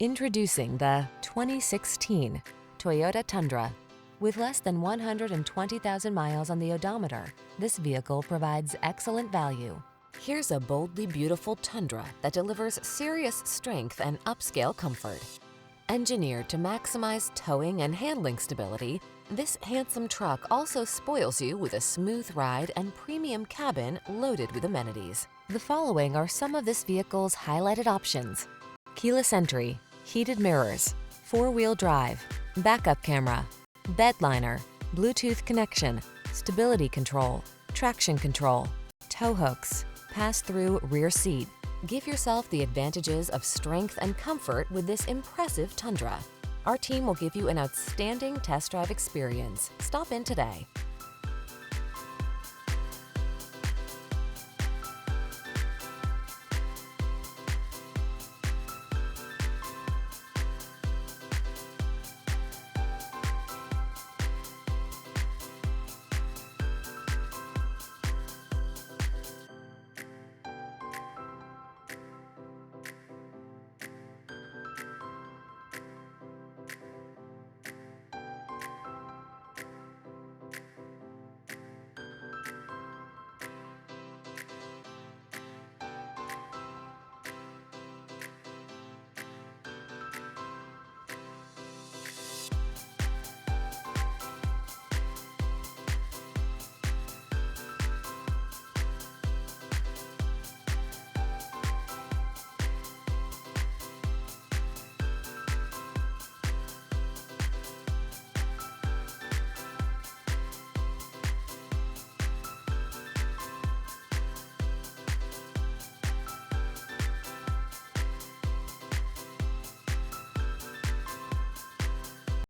Introducing the 2016 Toyota Tundra. With less than 120,000 miles on the odometer, this vehicle provides excellent value. Here's a boldly beautiful Tundra that delivers serious strength and upscale comfort. Engineered to maximize towing and handling stability, this handsome truck also spoils you with a smooth ride and premium cabin loaded with amenities. The following are some of this vehicle's highlighted options: keyless entry, heated mirrors, four-wheel drive, backup camera, bed liner, Bluetooth connection, stability control, traction control, tow hooks, pass-through rear seat. Give yourself the advantages of strength and comfort with this impressive Tundra. Our team will give you an outstanding test drive experience. Stop in today.